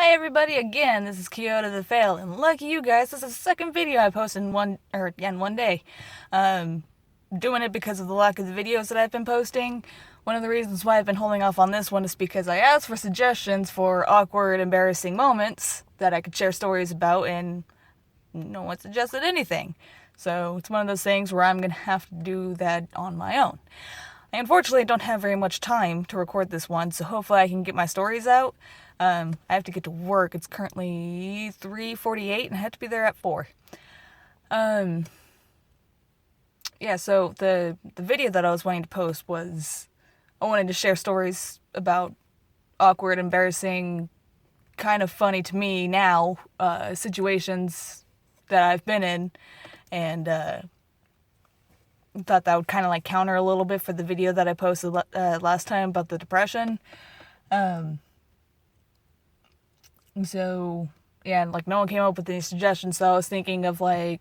Hi everybody again, this is Kyoto the Fail, and lucky you guys, this is the second video I posted in one day. Doing it because of the lack of the videos that I've been posting. One of the reasons why I've been holding off on this one is because I asked for suggestions for awkward, embarrassing moments that I could share stories about, and no one suggested anything. So it's one of those things where I'm gonna have to do that on my own. I unfortunately don't have very much time to record this one, so hopefully I can get my stories out. I have to get to work. It's currently 3:48 and I have to be there at 4. Yeah, so the video that I was wanting to post was I wanted to share stories about awkward, embarrassing, kind of funny to me now situations that I've been in, and thought that would kind of like counter a little bit for the video that I posted last time about the depression. So yeah, like no one came up with any suggestions, so I was thinking of like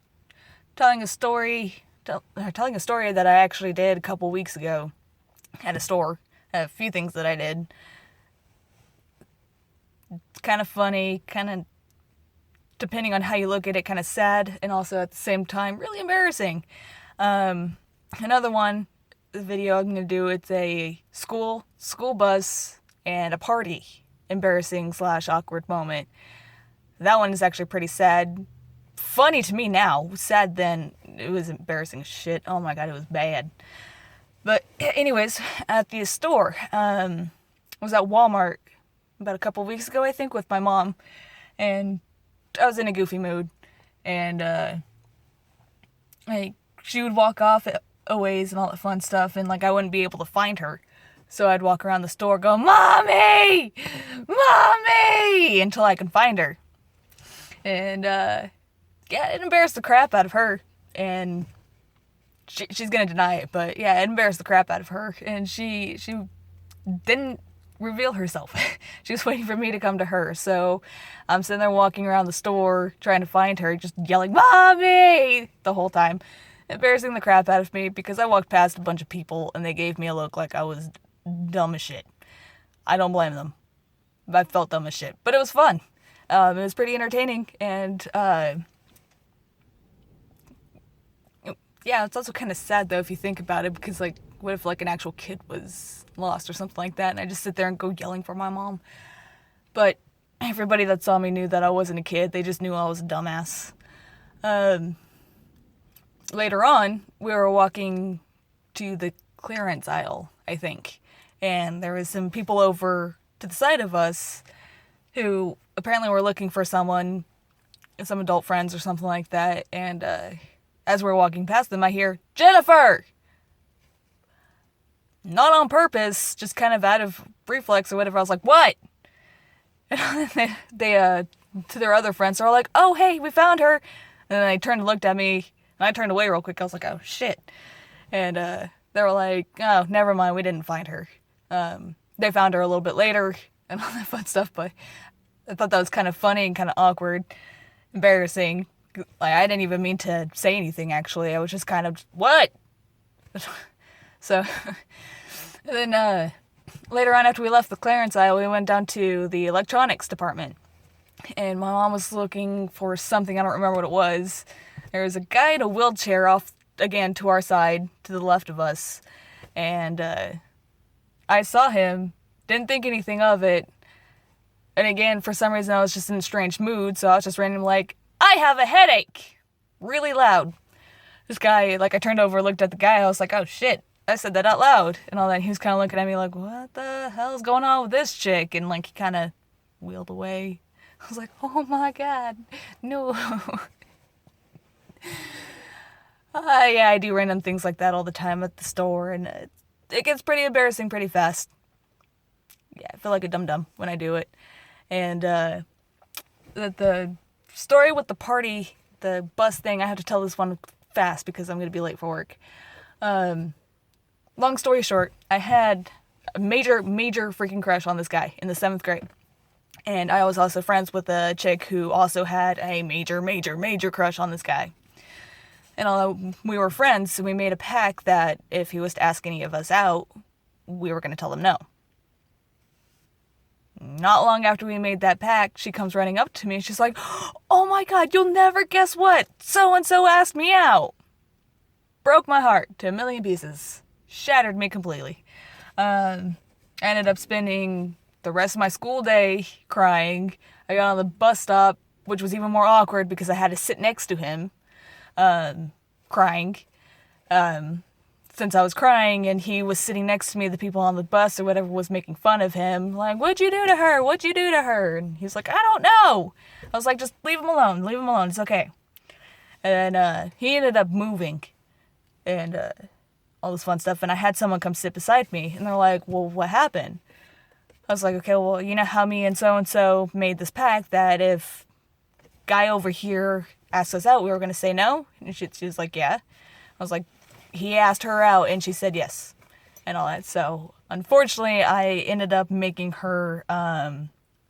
telling a story that I actually did a couple weeks ago at a store. A few things that I did. It's kind of funny, kind of, depending on how you look at it, kind of sad, and also at the same time really embarrassing. Another one, the video I'm gonna do, it's a school bus and a party embarrassing / awkward moment. That one is actually pretty sad. Funny to me now. Sad then. It was embarrassing as shit. Oh my god, it was bad. But anyways, at the store, I was at Walmart about a couple weeks ago, I think, with my mom, and I was in a goofy mood, and she would walk off a ways and all that fun stuff, and like I wouldn't be able to find her. So I'd walk around the store go, "Mommy! Mommy!" until I could find her. And, yeah, it embarrassed the crap out of her. And she's gonna deny it, but yeah, it embarrassed the crap out of her. And she didn't reveal herself. She was waiting for me to come to her. So I'm sitting there walking around the store trying to find her, just yelling, "Mommy!" the whole time. Embarrassing the crap out of me because I walked past a bunch of people and they gave me a look like I was dumb as shit. I don't blame them. I felt dumb as shit, but it was fun. It was pretty entertaining, and yeah, it's also kind of sad though if you think about it, because like, what if like an actual kid was lost or something like that, and I just sit there and go yelling for my mom? But everybody that saw me knew that I wasn't a kid. They just knew I was a dumbass. Later on, we were walking to the clearance aisle, I think, and there was some people over to the side of us who apparently were looking for someone, some adult friends or something like that, and as we're walking past them, I hear, "Jennifer!" Not on purpose, just kind of out of reflex or whatever. I was like, "What?" And they to their other friends, they're all like, "Oh, hey, we found her." And then they turned and looked at me, and I turned away real quick. I was like, "Oh, shit." And they were like, "Oh, never mind, we didn't find her." They found her a little bit later and all that fun stuff, but I thought that was kind of funny and kind of awkward, embarrassing. Like, I didn't even mean to say anything, actually. I was just kind of, "What?" So, and then later on, after we left the clearance aisle, we went down to the electronics department. And my mom was looking for something, I don't remember what it was. There was a guy in a wheelchair off, again, to our side, to the left of us. And I saw him, didn't think anything of it. And again, for some reason, I was just in a strange mood, so I was just randomly like, "I have a headache!" Really loud. This guy, like, I turned over, looked at the guy, I was like, "Oh shit, I said that out loud." And all that, he was kind of looking at me like, "What the hell's going on with this chick?" And like, he kind of wheeled away. I was like, "Oh my god, no." Yeah, I do random things like that all the time at the store, and it gets pretty embarrassing pretty fast. Yeah, I feel like a dum-dum when I do it. And the story with the party, the bus thing, I have to tell this one fast because I'm going to be late for work. Long story short, I had a major freaking crush on this guy in the 7th grade. And I was also friends with a chick who also had a major crush on this guy. And although we were friends, we made a pact that if he was to ask any of us out, we were going to tell him no. Not long after we made that pact, she comes running up to me and she's like, "Oh my god, you'll never guess what! So-and-so asked me out!" Broke my heart to a million pieces. Shattered me completely. I ended up spending the rest of my school day crying. I got on the bus stop, which was even more awkward because I had to sit next to him, crying. Since I was crying and he was sitting next to me, the people on the bus or whatever was making fun of him. Like, "What'd you do to her? What'd you do to her?" And he was like, "I don't know." I was like, "Just leave him alone. Leave him alone. It's okay." And he ended up moving and all this fun stuff. And I had someone come sit beside me. And they're like, "Well, what happened?" I was like, "Okay, well, you know how me and so-and-so made this pact that if guy over here asked us out, we were going to say no?" And she was like, "Yeah." I was like, "He asked her out and she said yes," and all that. So unfortunately, I ended up making her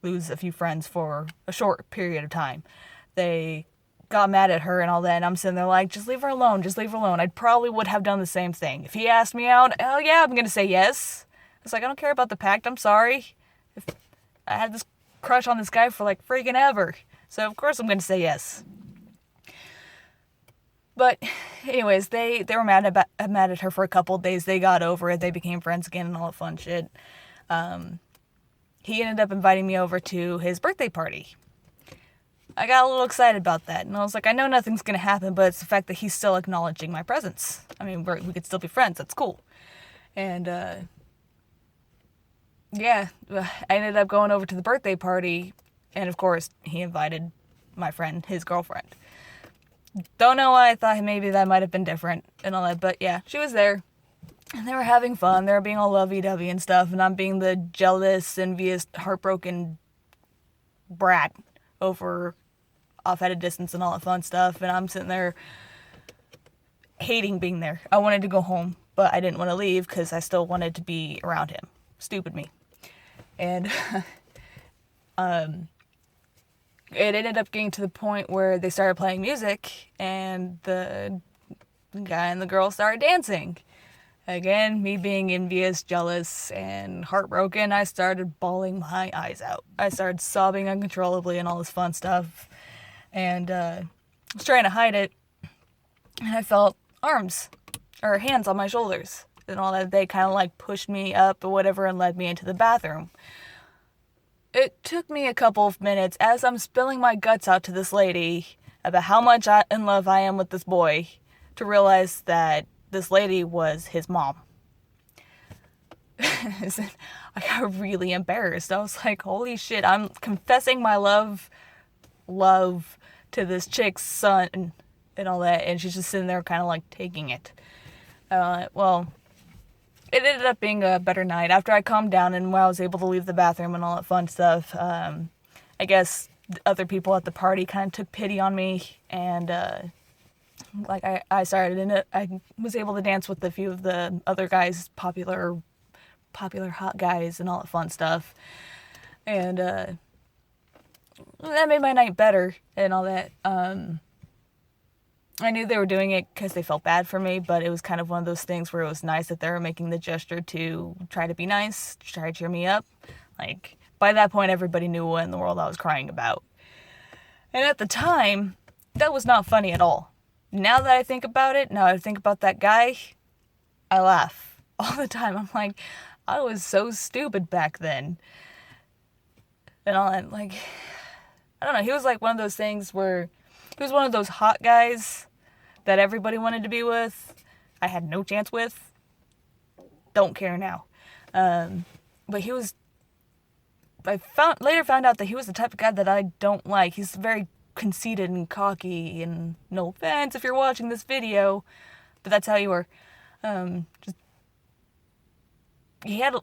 lose a few friends for a short period of time. They got mad at her and all that, and I'm sitting there like, "Just leave her alone, just leave her alone." I probably would have done the same thing. If he asked me out, hell yeah, I'm going to say yes. It's like, I don't care about the pact, I'm sorry. If I had this crush on this guy for like freaking ever, so of course I'm going to say yes. But anyways, they were mad at her for a couple of days. They got over it. They became friends again and all that fun shit. He ended up inviting me over to his birthday party. I got a little excited about that. And I was like, I know nothing's going to happen, but it's the fact that he's still acknowledging my presence. I mean, we could still be friends. That's cool. And, yeah, I ended up going over to the birthday party. And, of course, he invited my friend, his girlfriend. Don't know why I thought maybe that might have been different and all that, but yeah, she was there. And they were having fun. They were being all lovey-dovey and stuff, and I'm being the jealous, envious, heartbroken brat over off at a distance and all that fun stuff, and I'm sitting there hating being there. I wanted to go home, but I didn't want to leave because I still wanted to be around him. Stupid me. And it ended up getting to the point where they started playing music and the guy and the girl started dancing. Again, me being envious, jealous, and heartbroken, I started bawling my eyes out. I started sobbing uncontrollably and all this fun stuff. And I was trying to hide it. And I felt hands on my shoulders. And all that. They kind of like pushed me up or whatever and led me into the bathroom. It took me a couple of minutes as I'm spilling my guts out to this lady about how much in love I am with this boy to realize that this lady was his mom. I got really embarrassed. I was like, holy shit, I'm confessing my love to this chick's son and all that, and she's just sitting there kind of like taking it. Well, it ended up being a better night. After I calmed down and when I was able to leave the bathroom and all that fun stuff, I guess other people at the party kind of took pity on me, and I started in it. I was able to dance with a few of the other guys, popular hot guys and all that fun stuff, and that made my night better and all that. I knew they were doing it because they felt bad for me, but it was kind of one of those things where it was nice that they were making the gesture to try to be nice, to try to cheer me up. Like, by that point, everybody knew what in the world I was crying about. And at the time, that was not funny at all. Now that I think about it, now I think about that guy, I laugh all the time. I'm like, I was so stupid back then. And all that, like, I don't know, he was like one of those things where he was one of those hot guys that everybody wanted to be with. I had no chance with. Don't care now. But he was... I later found out that he was the type of guy that I don't like. He's very conceited and cocky, and no offense if you're watching this video, but that's how you were. He had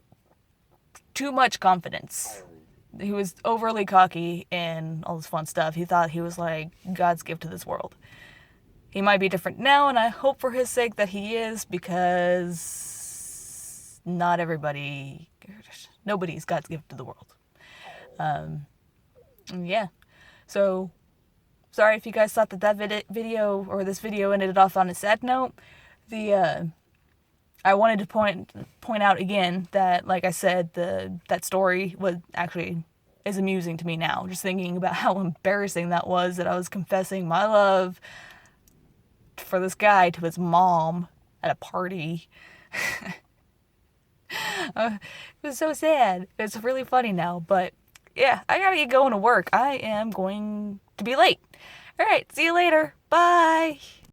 too much confidence. He was overly cocky and all this fun stuff. He thought he was like God's gift to this world. He might be different now, and I hope for his sake that he is, because nobody's God's gift to the world. Yeah. So, sorry if you guys thought that video or this video ended off on a sad note. I wanted to point out again that, like I said, that story was actually is amusing to me now. Just thinking about how embarrassing that was, that I was confessing my love for this guy to his mom at a party. It was so sad. It's really funny now, but yeah, I gotta get going to work. I am going to be late. All right, see you later. Bye.